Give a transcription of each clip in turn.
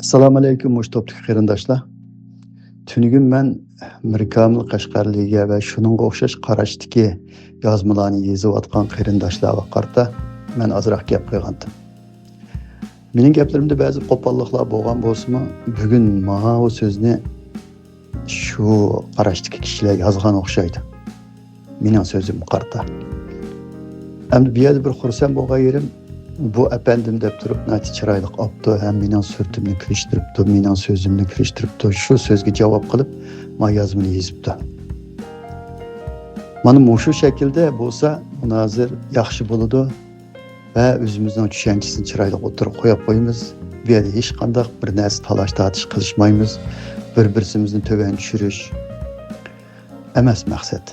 Assalomu alaykum muhtopli qarindoshlar. Tünügün men Mirkamil Qashqarliga va shuningga o'xshash qarashdagi yozmalarni yozayotgan qarindoshlarga qarata men ozroq gap qo'ygandim. Mening gaplarimda ba'zi qo'polliklar bo'lgan bo'lsa-mu, bugun mana bu so'zni shu qarashdagi kishilar yozgan o'xshaydi. Mening so'zim qarata. Endi bu yerda bir xursand bo'lgan yerim bu efendim deb turib nati chiroyli opti ham mening surtimni kirishtiribdi, mening so'zimni kirishtiribdi. Shu so'zga javob qilib, men yozmani yozibdi. Mana shu shaklda bo'lsa, munozir yaxshi bo'ladi va o'zimizning tushanchisini chiroyli o'tirib qo'yib qo'yamiz. Bu yerda hech qanday bir narsa talash-tartish qilishmaymiz. Bir-birimizni to'van tushirish emas maqsad.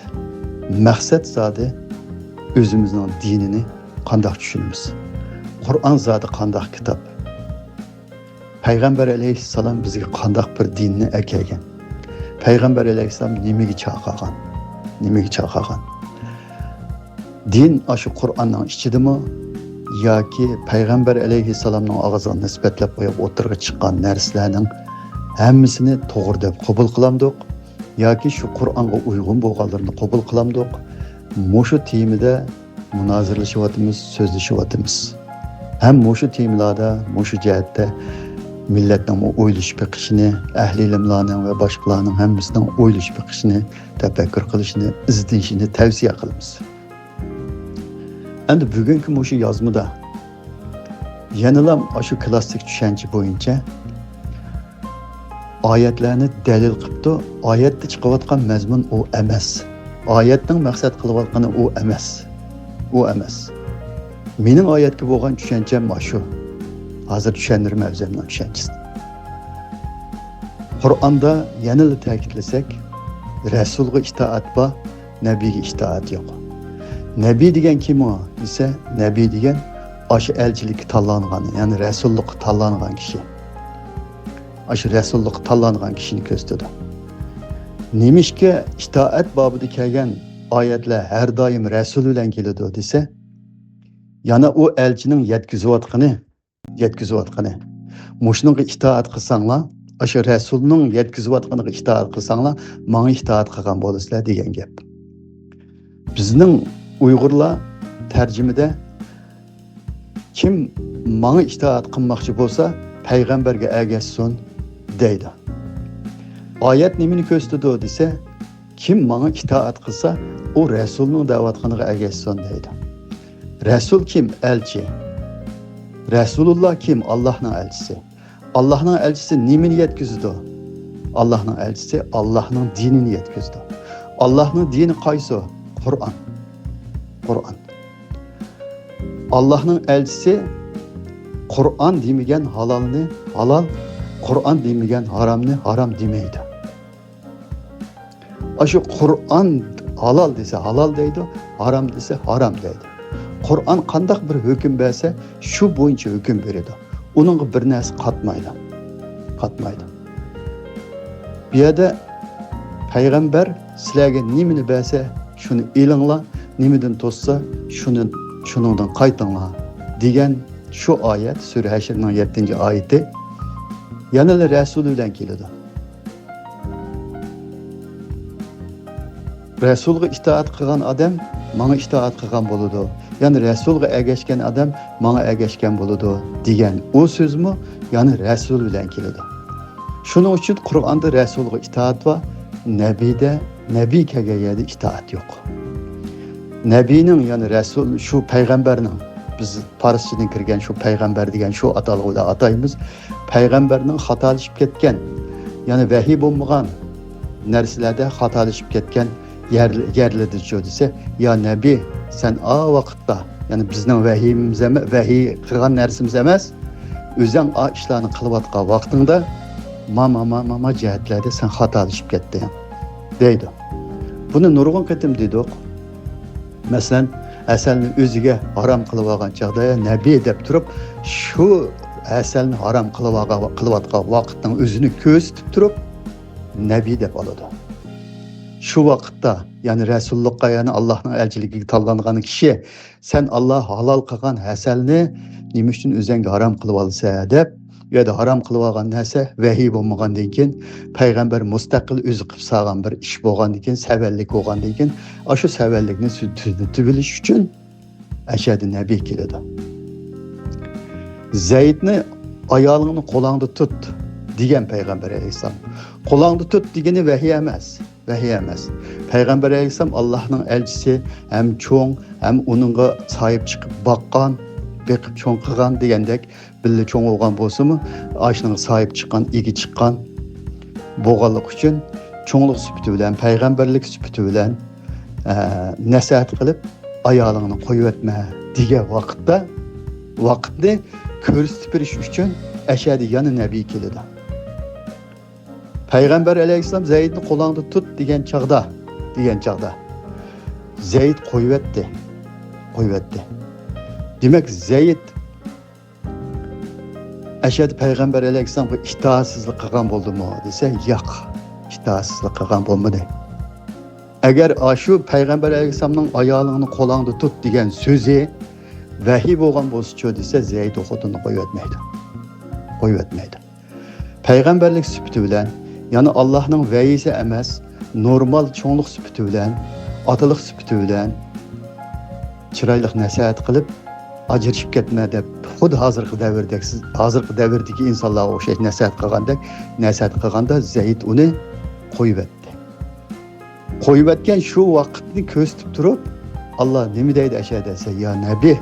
Maqsad zodi o'zimizning dinini qanday tushunamiz. Qur'on zodi qanday kitob. Payg'ambar alayhissalom bizga qanday bir dinni akagan. Payg'ambar alayhissalom nimaga chaqirgan? Nimaga chaqirgan? Din shu Qur'onning ichidami yoki Payg'ambar alayhissalomning og'ziga nisbatlab qo'yib o'tirga chiqqan narsalarning hammasini to'g'ri deb qabul qilamdik yoki shu Qur'onga uyg'un bo'lganlarini qabul qilamdik. Mushu temada munozirlashyapmiz, so'zlashyapmiz. Hem mushu temalarda, mushu jihatda millatning o'ylash biqishini, ahli ilmlarning va boshqalarning hammasining o'ylash biqishini, tafakkur qilishini, izlashini tavsiya qilamiz. Endi bugungi mushu yozmada yanalam shu klassik tushuncha bo'yicha oyatlarni dalil qilibdi. Oyatda chiqayotgan mazmun u emas. Oyatning maqsad qilayotgani u emas. U emas. Mening oyatga bo'lgan tushuncham shu. Hozir tushundirman o'zimning tushunchasini. Qur'onda yana ta'kidlasak, Rasulga itoat bor, nabiyga itoat yo'q. Nabiy degan kim o? Desa, nabiy degan o'sha elchilikka tanlangan, ya'ni rasullikka tanlangan kishi. O'sha rasullikka tanlangan kishini ko'rsatadi. Nemishga itoat babida kelgan oyatlar har doim rasul bilan keladi desa, yana o elchining yetkizayotgani. Mushunga itoat qilsanglar, o'sha rasulning yetkizayotganiga itoat qilsanglar, menga itoat qilgan bo'lasizlar degan gap. Bizning Uyg'urlar tarjimada kim menga itoat qilmoqchi bo'lsa, payg'ambarga ergashsin deydi. Oyat nimani ko'rsatadi desa, kim menga itoat qilsa, o rasulning da'vatxoniga ergashsin deydi. Rasul kim? Elchi. Rasulullah kim? Allah'ın elçisi. Allah'ın elçisi nimini yetkizdi? Allah'ın elçisi Allah'ın dinini yetkizdi. Allah'ın dini qaysı? Kur'an. Kur'an. Allah'ın elçisi Kur'an demegen halalını halal, Kur'an demegen haramını haram demeydi. Aşı Kur'an halal dese halal deydi, haram dese haram deydi. Qur'on qanday bir hukm bersa, shu bo'yicha hukm beradi. Uning bir narsa qatmaydi. Bu yerda payg'ambar sizlarga nimani bersa, shuni elinglar, nimadan to'ssa, shuningdan qaytinglar degan shu oyat Sura Hashrning 7-oyati yana Rasul bilan keladi. Rasulga itoat qilgan odam menga itoat qilgan bo'ladi. Yani Rasulga ergashgan adam menga ergashgan bo'ladi degan o so'zmi, ya'ni Rasul bilan keladi. Shuning uchun Qur'onda Rasulga itoat va nabiyda nabiy kelgan yerda itoat yo'q. Nabiyning, ya'ni Rasul shu payg'ambarning, biz farschadan kirgan shu payg'ambar degan shu atalg'i bilan ataymiz. Payg'ambarning xatolashib ketgan, ya'ni vahiy bo'lmagan narsalarda xatolashib ketgan yerlarda desa, ya nabiy sen o vaqtda, yani bizning vahiyimiz emas, vahiy qilgan narsamiz emas, o'zing o ishlarni qilayotgan vaqtingda mama jihatlarda sen xatolashib ketding deydi. Buni nurg'un qatim dedik. Masalan, asalni o'ziga harom qilib olgan chaqda nabiy deb turib, shu asalni harom qilayotgan vaqtning o'zini ko'rsatib turib, nabiy deb oladi. Şu vaqtda, yani Resulullah, yani Allah'ın elçiliği tanlangan kişi, sen Allah halal qilgan hasalni nima uchun o'zingga harom qilib olsa deb yerda harom qilib olgan narsa vahiy bo'lmagandan keyin payg'ambar mustaqil o'zi qilib solgan bir ish bo'lgandan keyin savallik bo'lgandan keyin shu savallikni tuzilish uchun ashadi nabiy keladi. Zaydni ayolingni qo'lingda tut degan payg'ambar alayhisalom. Qo'lingda tut degani vahiy emas. Vahiy emas. Payg'ambar alayhisalom Allohning elchisi, ham cho'ng, ham uningga sahib chiqib boqqan, beqib cho'ng qilgan degandek billa cho'ng bo'lgan bo'lsa-mu, ashning sahib chiqqan, igi chiqqan bo'lganlik uchun cho'nglik sifati bilan, payg'ambarlik sifati bilan nasihat qilib, ayolingni qo'yib etma degan vaqtni ko'rsatib berish uchun ashadi yana nabiy keladi. Payg'ambar alayhisalom Zaydni qo'lingda tut degan chaqda Zayd qo'yib etdi. Demak Zayd ashadi payg'ambar alayhisalomga itoatsizlik qilgan bo'ldimi desa, yo'q, itoatsizlik qilgan bo'lmadi. Agar shu payg'ambar alayhisalomning ayolingni qo'lingda tut degan so'zi vahiy bo'lgan bo'lsa-chi desa, Zayd o'qitini qo'yib etmaydi. Payg'ambarlik sifati bilan, ya'ni Allohning vahiysi emas, normal cho'nglik sifati bilan, otalik sifati bilan chiroyli nasihat qilib, ajrashib ketma deb, xuddi hozirgi davrdagi insonlarga o'xshash nasihat qilganda Zayd uni qo'yib etdi. Qo'yib etgan shu vaqtni ko'rsatib turib, Alloh nima deydi asha desa, ya nabiy,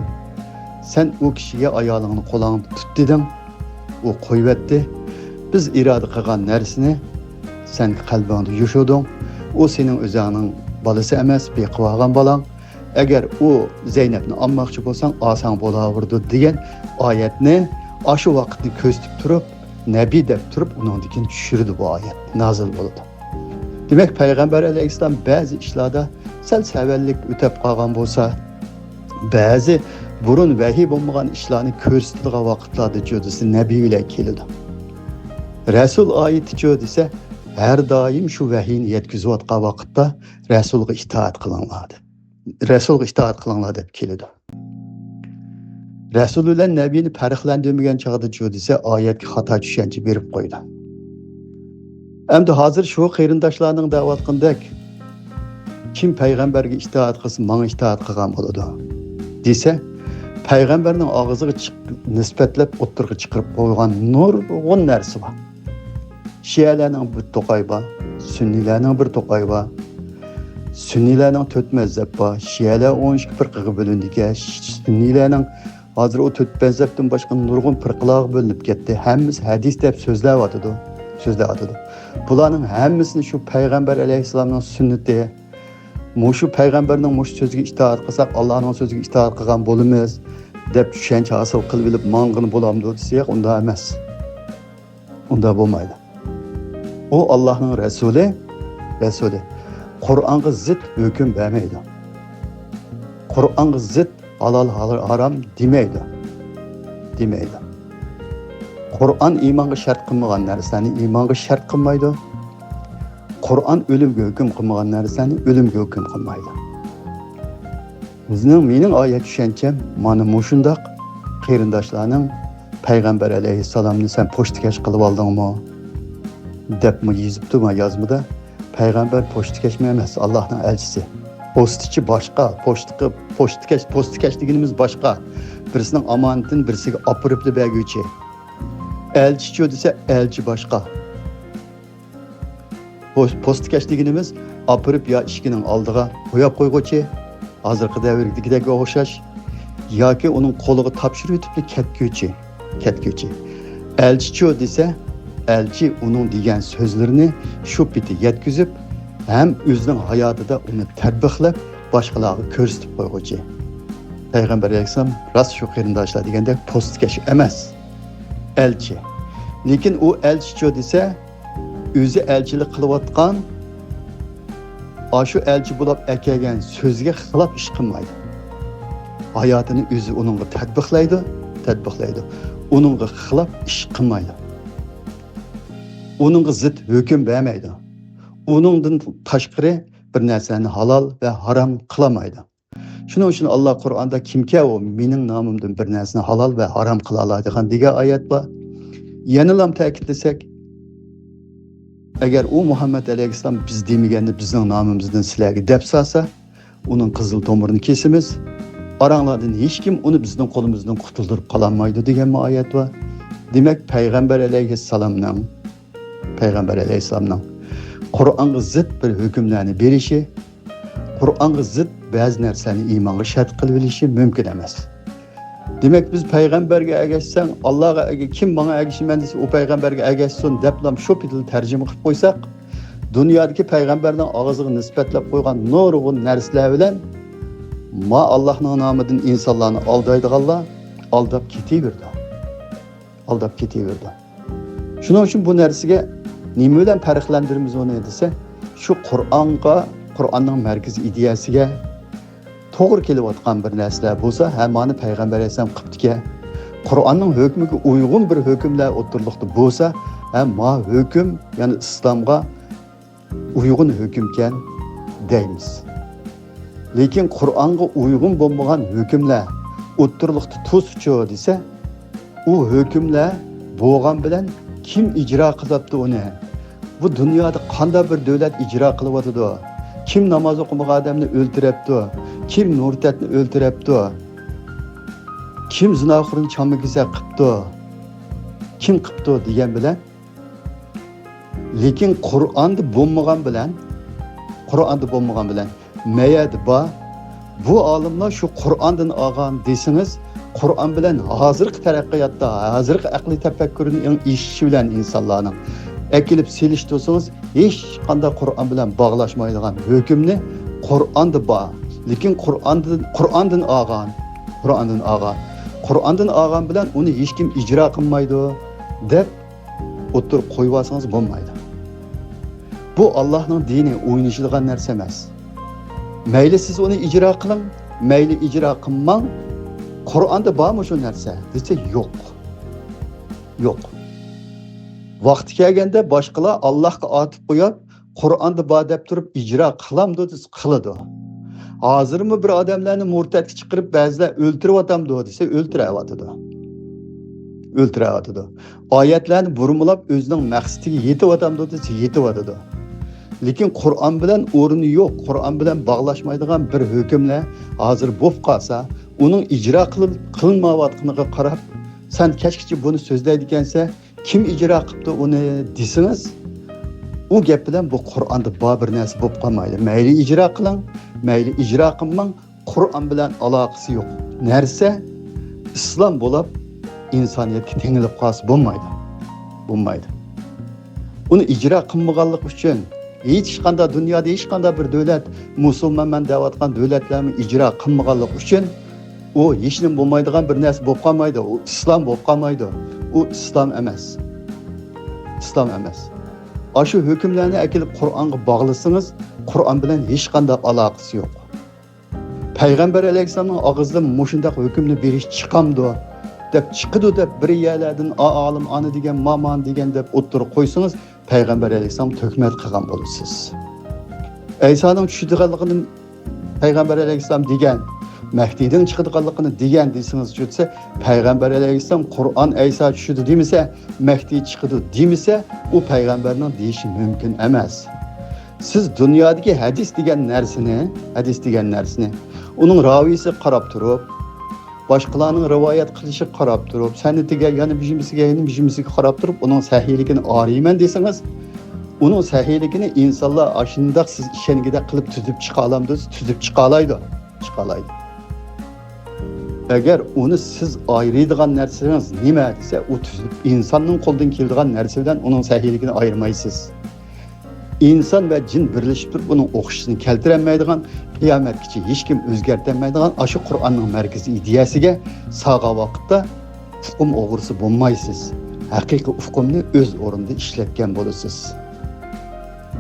sen u kishiga ayolingni qo'lingda tut deding, u qo'yib etdi. Biz iroda qilgan narsani sen qalbingda yushuding. U sening o'zingning bolasi emas, beqib olgan bolang. Agar u Zeynepni olmoqchi bo'lsang, oson bo'laverdi degan oyatni shu vaqtni ko'rsatib turib, nabiy deb turib, uningdan tushirdi bu oyat, nozil bo'ldi. Demak, payg'ambar alayhisalom ba'zi ishlarda sal savallik o'tab qolgan bo'lsa, ba'zi burun vahiy bo'lmagan ishlarni ko'rsatadigan vaqtlarda jo'disi nabiy bilan keladi. Rasul oyati jo'disi har doim shu vahiyni yetkazayotgan vaqtda Rasulga itoat qilinglar deb keladi. Rasul bilan nabiyni farqlandirmagan chog'da jo'disi oyatga xato tushuncha berib qo'ydi. Endi hozir shu qarindoshlarning da'vat qildik. Kim payg'ambarga itoat qilsa, menga itoat qilgan bo'ladi desa, payg'ambarning og'ziga nisbatlab o'ttirga chiqarib qo'ygan nurg'un narsa bor. Shialarning bir to'qay bor, sunniylarning bir to'qay bor. Sunniylarning 4 mazhab bor. Shialar 12 firqaga bo'lindigan, sunniylarning hozir o 4 mazhabdan boshqa nurg'un firqalarga bo'linib ketdi. Hammasi hadis deb so'zlayotdi. Bularning hammasini shu payg'ambar alayhisalomning sunnati, shu payg'ambarning so'ziga itoat qilsak, Allohning so'ziga itoat qilgan bo'lamiz deb tushuncha hosil qilib bilib mang'ini bo'lamdi desak, unda emas. Unda bo'lmaydi. O Allohning rasuli Qur'onga zid hukm bermaydi. Qur'onga zid halol harom demaydi. Qur'on iymonga shart qilmagan narsani iymonga shart qilmaydi. Qur'on o'limga hukm qilmagan narsani o'limga hukm qilmaydi. Mening oyat tushuncham mana shundoq qarindoshlarning payg'ambar alayhisalomni sen pochtikash qilib oldingmi deb yozibdi yozmada. Payg'ambar pochtikash emas, Allohning elchisi. Postichi boshqa, pochtikash deganimiz boshqa. Birisining omonatini birisiga olib berguvchi. Elchi desa elchi boshqa. Postikash deganimiz olib yo ishkining oldiga qo'yib qo'yg'uchi, hozirgi davrdagidek o'xshash yoki uning qo'liga topshirib o'tib ketguvchi. Elchi desa elchi uning degan so'zlarini shu piti yetkazib, ham o'zining hayotida uni tatbiqlab, boshqalarga ko'rsatib qo'yg'uchi. Payg'ambar alayhisalom rost shu qarindoshlar deganda postikash emas, elchi. Lekin u elchi desa, o'zi elchilik qilayotgan, shu elchi bo'lib kelgan so'zga xilof ish qilmaydi. Hayotini o'zi uningga tatbiqlaydi. Uningga xilof ish qilmaydi. Uningga zid hukm bermaydi. Uningdan tashqari bir narsani halol va harom qilmaydi. Shuning uchun Alloh Qur'onda kimga u mening nomimdan bir narsani halol va harom qila oladigan degan oyat bor. Yenilam ta'kidlasak, agar u Muhammad alayhissalom biz demaganda bizning nomimizdan sizlarga deb salsa, uning qizil tomirini kesimiz. Aranglardan hech kim uni bizning qo'limizdan qutuldirib qololmaydi degan oyat bor. Demak, payg'ambar alayhissalomning Qur'onga zid bir hukmlarni berishi, Qur'onga zid ba'zi narsalarni iymonga shart qilib olishi mumkin emas. Demak, biz payg'ambarga ergashsang, Allohga kim menga ergashman desa, o payg'ambarga ergashsin deblam shu pidil tarjima qilib qo'ysak, dunyodagi payg'ambarning og'ziga nisbatlab qo'ygan nurg'un narsalar bilan ma Allohning nomidan insonlarni aldaydiganlar aldab ketaverdi. Shuning uchun bu narsaga nima bilan farqlantiramiz uni desa, shu Qur'onning markaziy ideyasiga to'g'ri kelayotgan bir narsalar bo'lsa, hammani payg'ambar alayhisalom qilibdiki, Qur'onning hukmiga uyg'un bir hukmlar o'tirliqda bo'lsa, hamma hukm, ya'ni islomga uyg'un hukmkan deymiz. Lekin Qur'onga uyg'un bo'lmagan hukmlar o'tirliqda to'suvchi desa, u hukmlar bo'lgan bilan kim ijro qilyapti uni? Bu dunyoda qanday bir davlat ijro qilyapti? Kim namoz o'qimagan odamni o'ltiribdi? Kim murtadni o'ltiribdi? Kim zinoxo'rni chamig'iza qilibdi? Kim qilibdi degan bilan, lekin Qur'onda bo'lmagan bilan mayad ba bu olimlar shu Qur'ondan olgan desangiz, Qur'on bilan hozirgi taraqqiyotda, hozirgi aqliy tafakkurning ishishi bilan insonlarning akilib selishtirsangiz, hech qanday Qur'on bilan bog'lashmaydigan hukmni Qur'onda bor. Lekin Qur'ondan olgan bilan uni hech kim ijro qilmaydi deb o'tirib qo'yib olsangiz bo'lmaydi. Bu Allohning dini o'ynashadigan narsa emas. Mayli siz uni ijro qiling, mayli ijro qilmang. Qur'onda bormi shu narsa? Desa yo'q. Vaqti kelganda boshqalar Allohga otib qo'yib, Qur'onda bor deb turib ijro qilamdi, qiladi. Hozirmi bir odamlarni murtadga chiqarib ba'zilar o'ltiryapti desa, o'ltiryapti. Oyatlarni burmulab o'zining maqsadiga yetyapti desa, yetyapti. Lekin Qur'on bilan o'rni yo'q, Qur'on bilan bog'lashmaydigan bir hukmlar hozir bo'lib qolsa, uning ijro qilinmayotganiga qarab, sen kechgacha buni so'zlaydigansa, kim ijro qilibdi uni desangiz, u gap bilan bu Qur'onda bor bir narsa bo'lib qolmaydi. Mayli ijro qiling, mayli ijro qilmang, Qur'on bilan aloqasi yo'q narsa islom bo'lib insoniyatga tengilib qolsa bo'lmaydi. Uni ijro qilmaganlik uchun hech qanday dunyoda hech qanday bir davlat musulmonman deyotgan davlatlarni ijro qilmaganlik uchun u hech nima bo'lmaydigan bir narsa bo'lib qolmaydi. U islom bo'lib qolmaydi. U islom emas. Shu hukmlarni akilib Qur'onga bog'lasangiz, Qur'on bilan hech qanday aloqasi yo'q. Payg'ambar alayhissalomning og'zidan mushundaq hukmni berish chiqamdi deb chiqidi deb bir yerlardan olim ana degan, maman degan deb o'tirib qo'ysangiz, payg'ambar alayhissalom tuhmat qilgan bo'lasiz. Aysoning tushadiganligini payg'ambar alayhissalom degan, Mahdiydan chiqadiganligini degan desangiz cho'tsa, payg'ambar alayhissalom Qur'on Ayso tushdi demasa, Mahdiy chiqdi demasa, u payg'ambarning deyishi mumkin emas. Siz dunyodagi hadis degan narsani, uning ravisi qarab turib, boshqalarning rivoyat qilishi qarab turib, sanatiga, yana bijimisiga qarab turib, uning sahihligini arayman desangiz, uning sahihligini insonlar ashundaq siz ishongida qilib tuzib chiqa olamsiz, tuzib chiqa oladi. Agar uni siz ayraydigan narsangiz nima desa, u tuzib insonning qo'ldan keladigan narsa bilan uning sahihligini ayirmaysiz. İnsan ve cin birleşip turib uning o'qishini keltirolmaydigan, qiyomatgacha hech kim o'zgartirmaydigan shu Qur'onning markaziy ideyasiga sog'a vaqtda hukm o'g'risi bo'lmaysiz. Haqiqiy hukmni o'z o'rnida ishlatgan bo'lasiz.